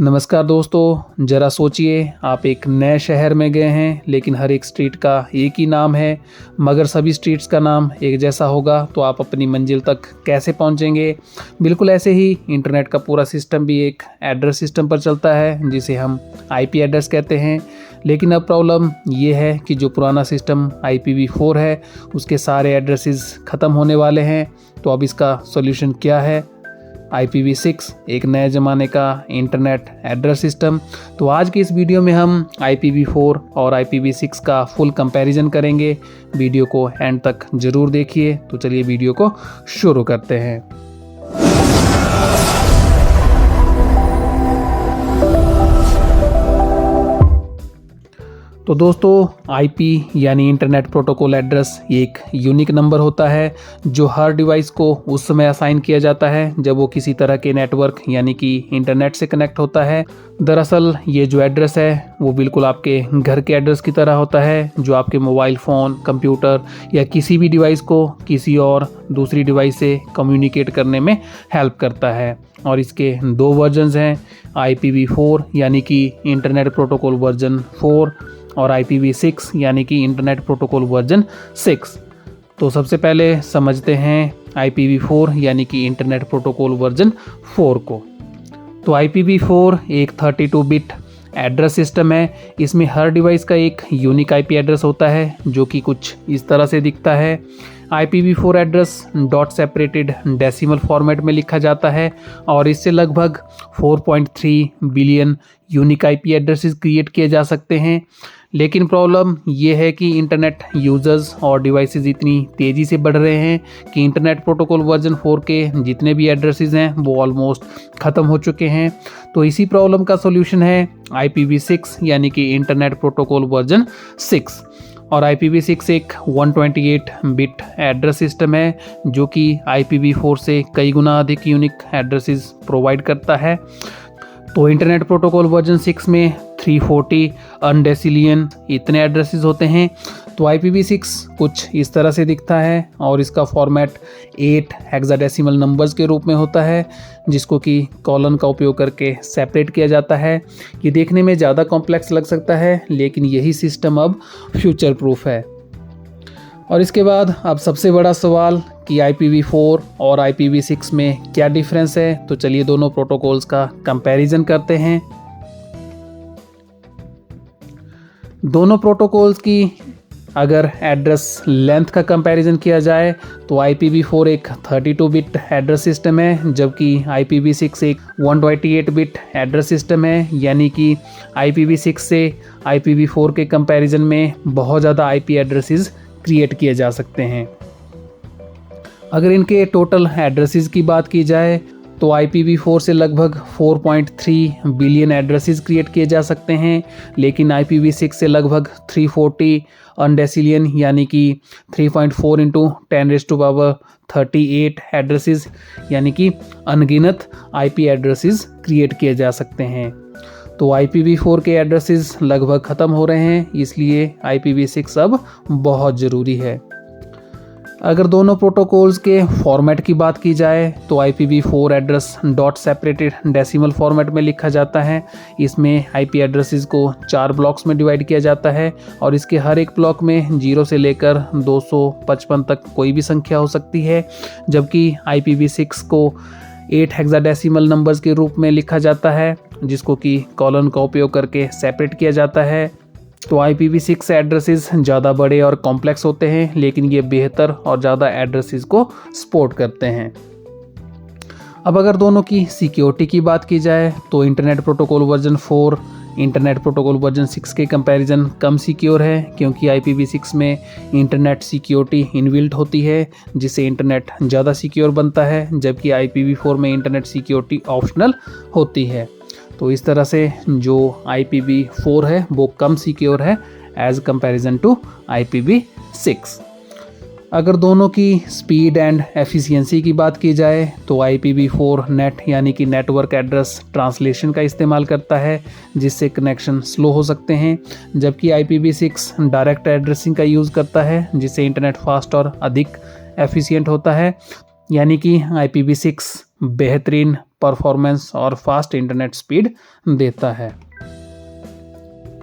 नमस्कार दोस्तों, ज़रा सोचिए आप एक नए शहर में गए हैं लेकिन हर एक स्ट्रीट का एक ही नाम है मगर सभी स्ट्रीट्स का नाम एक जैसा होगा तो आप अपनी मंजिल तक कैसे पहुंचेंगे। बिल्कुल ऐसे ही इंटरनेट का पूरा सिस्टम भी एक एड्रेस सिस्टम पर चलता है जिसे हम आईपी एड्रेस कहते हैं। लेकिन अब प्रॉब्लम ये है कि जो पुराना सिस्टम IPv4 है उसके सारे एड्रेसेस ख़त्म होने वाले हैं। तो अब इसका सॉल्यूशन क्या है? IPv6 एक नए ज़माने का इंटरनेट एड्रेस सिस्टम। तो आज की इस वीडियो में हम IPv4 और IPv6 का फुल कंपैरिजन करेंगे। वीडियो को एंड तक ज़रूर देखिए। तो चलिए वीडियो को शुरू करते हैं। तो दोस्तों IP यानी इंटरनेट प्रोटोकॉल एड्रेस एक यूनिक नंबर होता है जो हर डिवाइस को उस समय असाइन किया जाता है जब वो किसी तरह के नेटवर्क यानी कि इंटरनेट से कनेक्ट होता है। दरअसल ये जो एड्रेस है वो बिल्कुल आपके घर के एड्रेस की तरह होता है जो आपके मोबाइल फ़ोन, कंप्यूटर या किसी भी डिवाइस को किसी और दूसरी डिवाइस से कम्युनिकेट करने में हेल्प करता है। और इसके दो वर्जन्स हैं, IPv4 यानी कि इंटरनेट प्रोटोकॉल वर्जन 4 और IPv6 यानी कि इंटरनेट प्रोटोकॉल वर्जन 6। तो सबसे पहले समझते हैं IPv4 यानी कि इंटरनेट प्रोटोकॉल वर्जन 4 को। तो IPv4 एक 32 बिट एड्रेस सिस्टम है। इसमें हर डिवाइस का एक यूनिक IP एड्रेस होता है जो कि कुछ इस तरह से दिखता है। IPv4 address dot separated decimal format में लिखा जाता है और इससे लगभग 4.3 billion unique IP addresses create किए जा सकते हैं। लेकिन प्रॉब्लम ये है कि इंटरनेट यूज़र्स और डिवाइसेस इतनी तेज़ी से बढ़ रहे हैं कि इंटरनेट प्रोटोकॉल वर्जन 4 के जितने भी एड्रेसेस हैं वो ऑलमोस्ट ख़त्म हो चुके हैं। तो इसी प्रॉब्लम का सॉल्यूशन है IPv6 यानी कि इंटरनेट प्रोटोकॉल वर्जन 6। और IPv6 एक 128 बिट एड्रेस सिस्टम है जो कि IPv4 से कई गुना अधिक यूनिक एड्रेसेस प्रोवाइड करता है। तो इंटरनेट प्रोटोकॉल वर्जन 6 में 340 अनडेसिलियन इतने एड्रेसेस होते हैं। तो IPv6 कुछ इस तरह से दिखता है और इसका फॉर्मेट 8 हेक्साडेसिमल नंबर्स के रूप में होता है जिसको कि कॉलन का उपयोग करके सेपरेट किया जाता है। ये देखने में ज़्यादा कॉम्प्लेक्स लग सकता है लेकिन यही सिस्टम अब फ्यूचर प्रूफ है। और इसके बाद अब सबसे बड़ा सवाल कि IPv4 और IPv6 में क्या डिफरेंस है। तो चलिए दोनों प्रोटोकॉल्स का कंपैरिजन करते हैं। दोनों प्रोटोकॉल्स की अगर एड्रेस लेंथ का कंपैरिजन किया जाए तो IPv4 एक 32 बिट एड्रेस सिस्टम है जबकि IPv6 एक 128 बिट एड्रेस सिस्टम है। यानी कि IPv6 से IPv4 के कंपैरिजन में बहुत ज़्यादा IP एड्रेसेस क्रिएट किए जा सकते हैं। अगर इनके टोटल एड्रेसेस की बात की जाए तो IPv4 से लगभग 4.3 बिलियन एड्रेसेस क्रिएट किए जा सकते हैं लेकिन IPv6 से लगभग 340 अनडेसिलियन यानी कि 3.4 इंटू 10⁻38 एड्रेसेस यानी कि अनगिनत IP एड्रेसेस क्रिएट किए जा सकते हैं। तो IPv4 के एड्रेसेस लगभग ख़त्म हो रहे हैं इसलिए IPv6 अब बहुत ज़रूरी है। अगर दोनों प्रोटोकॉल्स के फॉर्मेट की बात की जाए तो IPv4 address dot separated decimal format में लिखा जाता है। इसमें IP एड्रेसेस को 4 ब्लॉक्स में डिवाइड किया जाता है और इसके हर एक ब्लॉक में 0 से लेकर 255 तक कोई भी संख्या हो सकती है। जबकि IPv6 को 8 हेक्साडेसिमल नंबर्स के रूप में लिखा जाता है जिसको कि कॉलन का उपयोग करके सेपरेट किया जाता है। तो IPv6 एड्रेसेस ज़्यादा बड़े और कॉम्प्लेक्स होते हैं लेकिन ये बेहतर और ज़्यादा एड्रेसेस को सपोर्ट करते हैं। अब अगर दोनों की सिक्योरिटी की बात की जाए तो internet protocol version 4 internet protocol version 6 के कंपैरिजन कम सिक्योर है क्योंकि IPv6 में इंटरनेट सिक्योरिटी इनबिल्ट होती है जिससे इंटरनेट ज़्यादा सिक्योर बनता है जबकि IPv4 में इंटरनेट सिक्योरिटी ऑप्शनल होती है। तो इस तरह से जो IPv4 है वो कम सिक्योर है एज कंपैरिजन टू IPv6। अगर दोनों की स्पीड एंड एफिशिएंसी की बात की जाए तो IPv4 नेट यानी कि नेटवर्क एड्रेस ट्रांसलेशन का इस्तेमाल करता है जिससे कनेक्शन स्लो हो सकते हैं जबकि IPv6 डायरेक्ट एड्रेसिंग का यूज़ करता है जिससे इंटरनेट फास्ट और अधिक एफिशिएंट होता है। यानी कि IPv6 बेहतरीन परफॉर्मेंस और फास्ट इंटरनेट स्पीड देता है।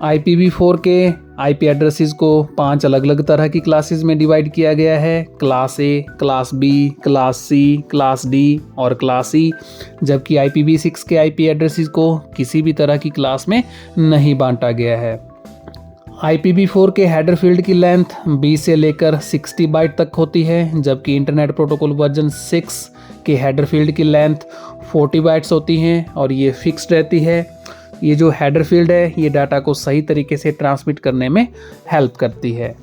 IPv4 के IP एड्रेसेस को 5 अलग अलग तरह की क्लासेस में डिवाइड किया गया है, class A, class B, class C, class D और क्लास E, जबकि IPv6 के IP एड्रेसेस को किसी भी तरह की क्लास में नहीं बांटा गया है। IPv4 के हेडर फील्ड की लेंथ 20 से लेकर 60 बाइट तक होती है, जबकि इंटरनेट प्रोटोकॉल वर्जन 6 के हेडर फील्ड की लेंथ 40 बाइट्स होती हैं और ये फिक्स्ड रहती है। ये जो हेडर फील्ड है ये डाटा को सही तरीके से ट्रांसमिट करने में हेल्प करती है।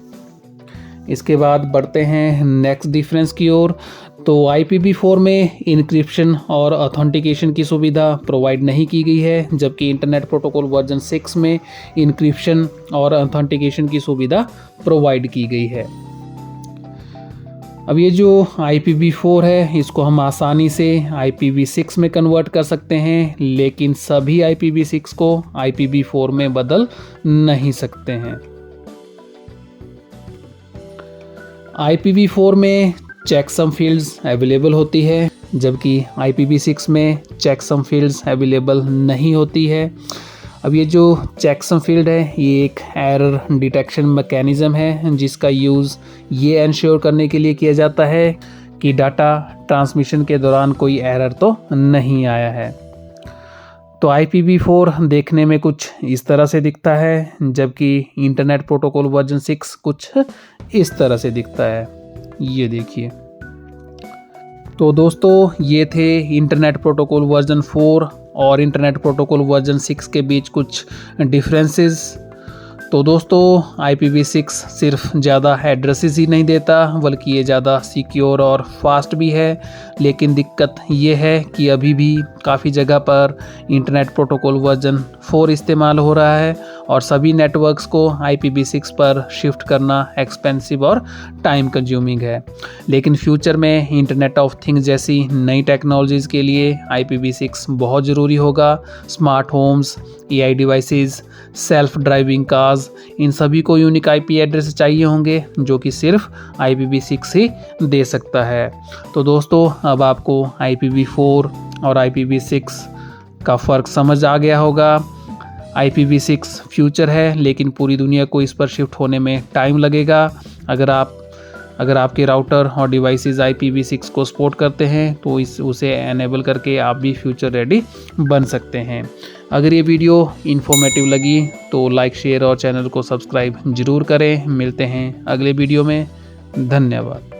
इसके बाद बढ़ते हैं नेक्स्ट डिफरेंस की ओर। तो IPv4 में इंक्रिप्शन और ऑथेंटिकेशन की सुविधा प्रोवाइड नहीं की गई है, जबकि इंटरनेट प्रोटोकॉल वर्जन 6 में इंक्रिप्शन और ऑथेंटिकेशन की सुविधा प्रोवाइड की गई है। अब ये जो IPv4 है इसको हम आसानी से IPv6 में कन्वर्ट कर सकते हैं, लेकिन सभी IPv6 को IPv4 में बदल नहीं सकते हैं। IPv4 में चेकसम फील्ड्स अवेलेबल होती है, जबकि IPv6 में चेकसम फील्ड्स अवेलेबल नहीं होती है। अब ये जो चेकसम फील्ड है ये एक एरर डिटेक्शन मैकेनिज़्म है, जिसका यूज़ ये इंश्योर करने के लिए किया जाता है कि डाटा ट्रांसमिशन के दौरान कोई एरर तो नहीं आया है। तो IPv4 देखने में कुछ इस तरह से दिखता है, जबकि इंटरनेट प्रोटोकॉल वर्जन 6 कुछ इस तरह से दिखता है। ये देखिए। तो दोस्तों ये थे इंटरनेट प्रोटोकॉल वर्जन 4 और इंटरनेट प्रोटोकॉल वर्जन 6 के बीच कुछ डिफरेंसेस। तो दोस्तों IPv6 सिर्फ ज़्यादा एड्रेसेस ही नहीं देता, बल्कि ये ज़्यादा सिक्योर और फास्ट भी है। लेकिन दिक्कत ये है कि अभी भी काफ़ी जगह पर इंटरनेट प्रोटोकॉल वर्जन 4 इस्तेमाल हो रहा है और सभी नेटवर्क्स को IPv6 पर शिफ्ट करना एक्सपेंसिव और टाइम कंज्यूमिंग है। लेकिन फ्यूचर में इंटरनेट ऑफ थिंग्स जैसी नई टेक्नोलॉजीज़ के लिए IPv6 बहुत ज़रूरी होगा। Smart homes, AI devices, self driving cars, इन सभी को यूनिक IP एड्रेस चाहिए होंगे, जो कि सिर्फ IPv6 ही दे सकता है। तो दोस्तों अब आपको IPv4 और IPv6 का फ़र्क समझ आ गया होगा। IPv6 फ्यूचर है, लेकिन पूरी दुनिया को इस पर शिफ्ट होने में टाइम लगेगा। अगर आपके राउटर और डिवाइसेस IPv6 को सपोर्ट करते हैं तो उसे एनेबल करके आप भी फ्यूचर रेडी बन सकते हैं। अगर ये वीडियो इन्फॉर्मेटिव लगी तो लाइक, शेयर और चैनल को सब्सक्राइब ज़रूर करें। मिलते हैं अगले वीडियो में। धन्यवाद।